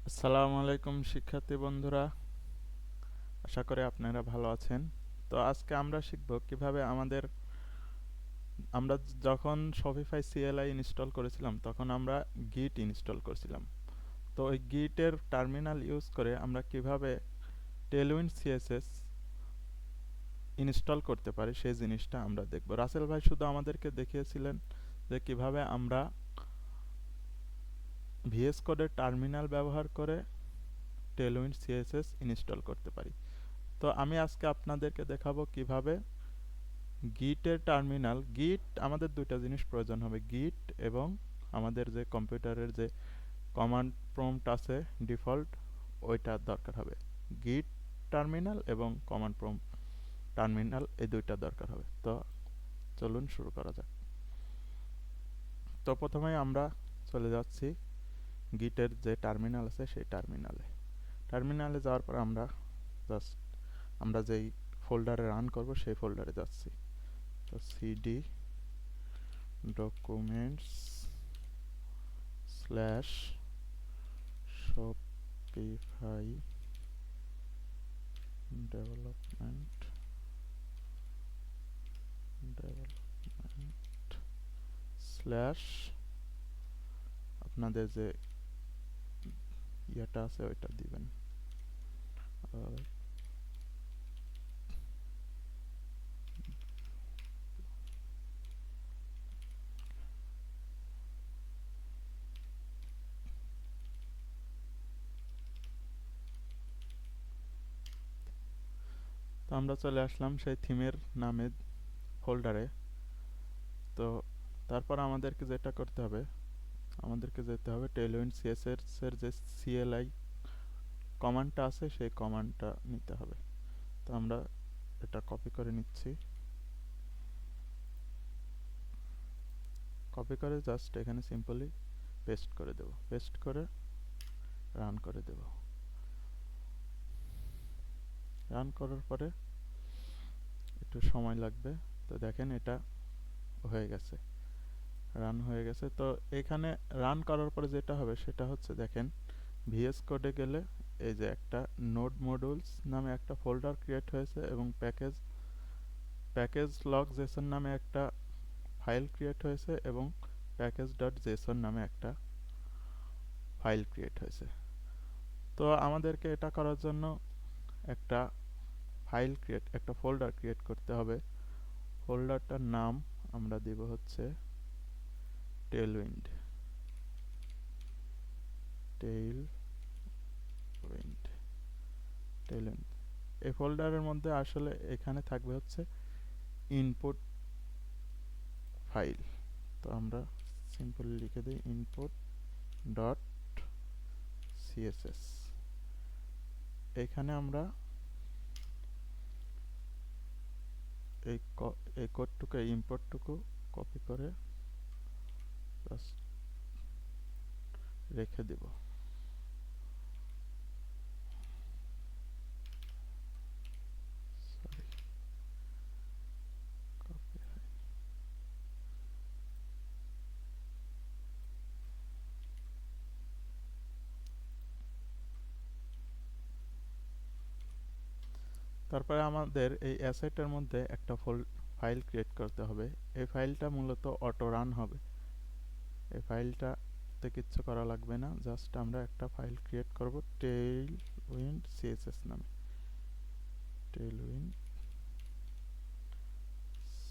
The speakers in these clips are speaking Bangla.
আসসালামু আলাইকুম শিক্ষার্থী বন্ধুরা, আশা করি আপনারা ভালো আছেন। তো আজকে আমরা শিখব কিভাবে আমরা যখন শপিফাই সিএলআই ইনস্টল করেছিলাম তখন আমরা গিট ইনস্টল করেছিলাম। তো ওই গিটের টার্মিনাল ইউজ করে আমরা কিভাবে টেলউইন্ড সিএসএস ইনস্টল করতে পারি সেই জিনিসটা আমরা দেখব। রাসেল ভাই শুধু আমাদেরকে দেখিয়েছিলেন যে কিভাবে আমরা ভিএস কোডের টার্মিনাল ব্যবহার করে টেলউইন্ড সিএসএস ইনস্টল করতে পারি। তো আমি আজকে আপনাদেরকে দেখাবো কিভাবে গিটের টার্মিনাল। গিট আমাদের দুইটা জিনিস প্রয়োজন হবে, গিট এবং আমাদের যে কম্পিউটারের যে কমান্ড প্রম্পট আছে ডিফল্ট, ওইটা দরকার হবে। গিট টার্মিনাল এবং কমান্ড প্রম্পট টার্মিনাল, এই দুইটা দরকার হবে। তো চলুন শুরু করা যাক। তো প্রথমে আমরা চলে যাচ্ছি গিটের যে টার্মিনাল আছে সেই টার্মিনালে যাওয়ার পর আমরা যেই ফোল্ডারে রান করব সেই ফোল্ডারে যাচ্ছি। তো CD documents slash shopify development slash আপনাদের যে ইয়েটা আছে ওইটা দিবেন। আর তো আমরা চলে আসলাম সেই থিমের নামে ফোল্ডারে। তো তারপর আমাদেরকে যেটা করতে হবে, আমাদেরকে যেতে হবে টেলউইন্ড সিএসএস এর যে সিএলআই কমান্ডটা আছে সেই কমান্ডটা নিতে হবে। তো আমরা এটা কপি করে নিচ্ছি। কপি করে জাস্ট এখানে সিম্পলি পেস্ট করে দেব। পেস্ট করে রান করে দেব। রান করার পরে একটু সময় লাগবে। তো দেখেন এটা হয়ে গেছে, রান হয়ে গেছে। তো এখানে রান করার পরে যেটা হবে সেটা হচ্ছে, দেখেন ভিএস কোডে গেলে এই যে একটা নোড মডিউলস নামে একটা ফোল্ডার ক্রিয়েট হয়েছে এবং প্যাকেজ লগ জেসন নামে একটা ফাইল ক্রিয়েট হয়েছে এবং প্যাকেজ ডট জেসন নামে একটা ফাইল ক্রিয়েট হয়েছে। তো আমাদেরকে এটা করার জন্য একটা একটা ফোল্ডার ক্রিয়েট করতে হবে। ফোল্ডারটার নাম আমরা দিব হচ্ছে টেলউইন্ড। টেলউইন্ড টেলউইন্ড এই ফোল্ডারের মধ্যে আসলে এখানে থাকবে হচ্ছে ইনপুট ফাইল। তো আমরা সিম্পলি লিখে দিই ইনপুট ডট সিএসএস। এখানে আমরা এই কোডটুকু, এই ইম্পোর্টটুকু কপি করে জাস্ট রেখে দেব। Sorry, copy. তারপরে আমাদের এই অ্যাসেটের মধ্যে একটা ফাইল ক্রিয়েট করতে হবে। এই ফাইলটা মূলত অটো রান হবে। এই ফাইলটাতে কিচ্ছু করা লাগবে না, জাস্ট আমরা একটা ফাইল ক্রিয়েট করব টেলউইন্ড সিএসএস নামে। Tailwind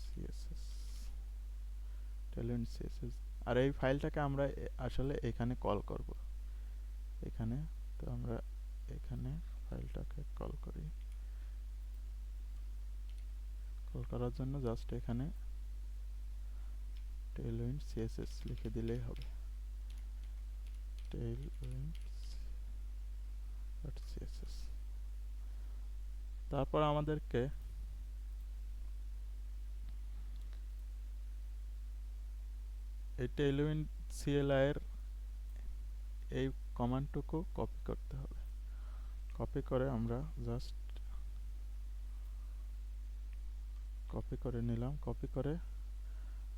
CSS Tailwind CSS. আর এই ফাইলটাকে আমরা আসলে এখানে কল করব এখানে। তো আমরা এখানে ফাইলটাকে কল করি। কল করার জন্য জাস্ট এখানে টেলউইন্ড সিএসএস লিখে দিলেই হবে। Tailwind dot CSS. তারপর আমাদেরকে এই টেলউইন্ড সিএলআই এর এই কমান্ডটুকু কপি করতে হবে। কপি করে আমরা জাস্ট কপি করে নিলাম। কপি করে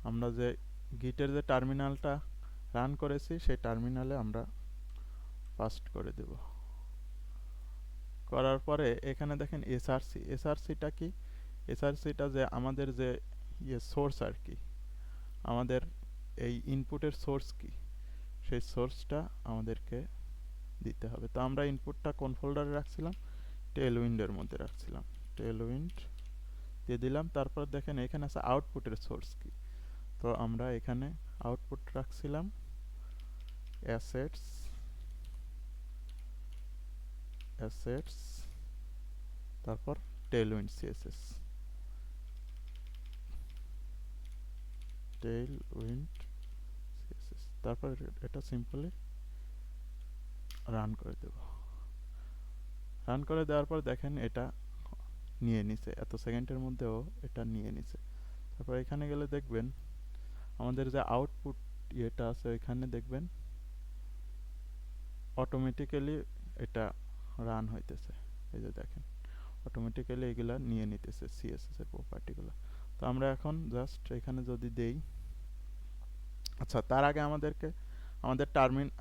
আমরা যে গিটের যে টার্মিনালটা রান করেছি সেই টার্মিনালে আমরা পাস্ট করে দেব। করার পরে এখানে দেখেন এসআরসি, এসআরসিটা কি? এসআরসিটা যে আমাদের যে সোর্স আর কি, আমাদের এই ইনপুটের সোর্স কি, সেই সোর্সটা আমাদেরকে দিতে হবে। তো আমরা ইনপুটটা কোন ফোল্ডারে রাখছিলাম? টেলউইন্ডের মধ্যে রাখছিলাম। টেলউইন্ড দিয়ে দিলাম। তারপর দেখেন এখানে আছে আউটপুটের সোর্স কি, তো আমরা এখানে আউটপুট রাখছিলাম অ্যাসেটস, অ্যাসেটস, তারপর টেলউইন্ড সিএসএস, টেলউইন্ড সিএসএস। তারপর এটা সিম্পলি রান করে দেব। রান করে দেওয়ার পর দেখেন এটা নিয়ে নিছে, এত সেকেন্ডের মধ্যেও এটা নিয়ে নিছে। তারপর এখানে গেলে দেখবেন আমাদের যে আউটপুট ইয়েটা আছে ওইখানে দেখবেন অটোমেটিক্যালি এটা রান হইতেছে। এই যে দেখেন অটোমেটিক্যালি এগুলা নিয়ে নিতেছে সিএসএস এর প্রপার্টিগুলো। তো আমরা এখন জাস্ট এখানে যদি দেই, আচ্ছা তার আগে আমাদেরকে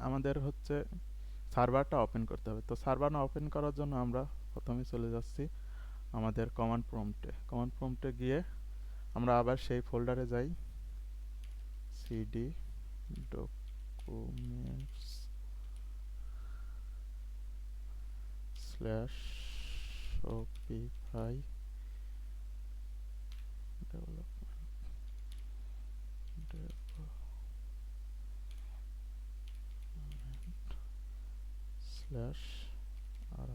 আমাদের হচ্ছে সার্ভারটা ওপেন করতে হবে। তো সার্ভারটা ওপেন করার জন্য আমরা প্রথমে চলে যাচ্ছি আমাদের কমান্ড প্রম্পটে। কমান্ড প্রম্পটে গিয়ে আমরা আবার সেই ফোল্ডারে যাই, CD documents slash Shopify slash আর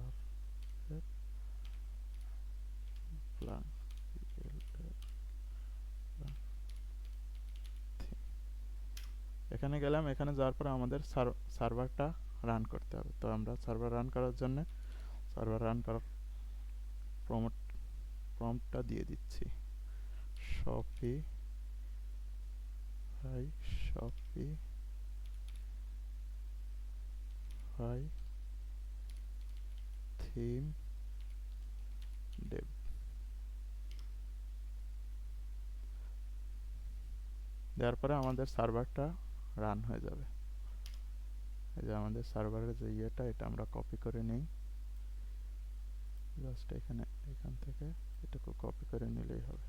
প্লান। এখানে গেলাম, এখানে যাওয়ার পর আমাদের সার্ভারটা রান করতে হবে। তো আমরা সার্ভার রান করার জন্য সার্ভার রান করার প্রম্পটটা দিয়ে দিচ্ছি, শপিফাই, শপিফাই থিম ডেভ। দেওয়ার পরে আমাদের সার্ভারটা রান হয়ে যাবে। এই যে আমাদের সার্ভারের যে ইয়েটা, এটা আমরা কপি করে নিই, জাস্ট এখান থেকে এটাকে কপি করে নিলেই হবে।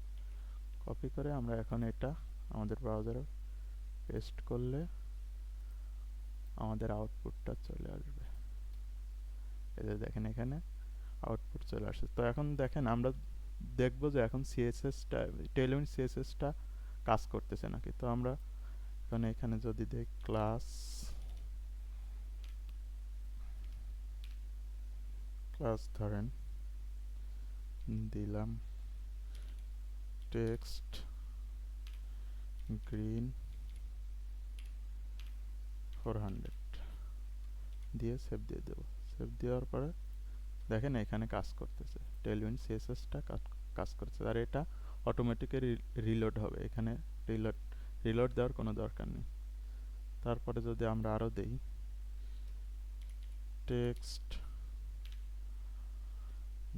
কপি করে আমরা এখন এটা আমাদের ব্রাউজারে পেস্ট করলে আমাদের আউটপুটটা চলে আসবে। এই যে দেখেন এখানে আউটপুট চলে আসছে। তো এখন দেখেন আমরা দেখবো যে এখন সিএসএসটা, টেলউইন্ড সিএসএসটা কাজ করতেছে নাকি। তো আমরা এখানে যদি দেই ক্লাস ধরেন দিলাম টেক্সট গ্রিন 400 দিয়ে সেভ দিয়ে দেবো। সেভ দেওয়ার পরে দেখেন এখানে কাজ করতেছে, টেলউইন্ড সিএসএসটা কাজ করছে। আর এটা অটোমেটিক্যালি রিলোড হবে, এখানে রিলোড দেওয়ার কোনো দরকার নেই। তারপরে যদি আমরা আরও দেই টেক্সট,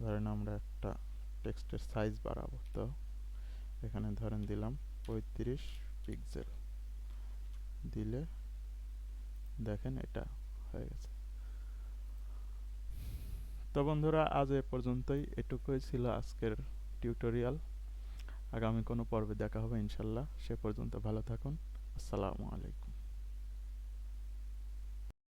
ধরেন আমরা একটা টেক্সটের সাইজ বাড়াবো, তো এখানে ধরেন দিলাম 35 পিক্সেল দিলে দেখেন এটা হয়ে গেছে। তো বন্ধুরা আজ এ পর্যন্তই, এটুকুই ছিল আজকের টিউটোরিয়াল। আগামী কোনো পর্বে দেখা হবে ইনশাল্লাহ। সে পর্যন্ত ভালো থাকুন। আসসালামু আলাইকুম।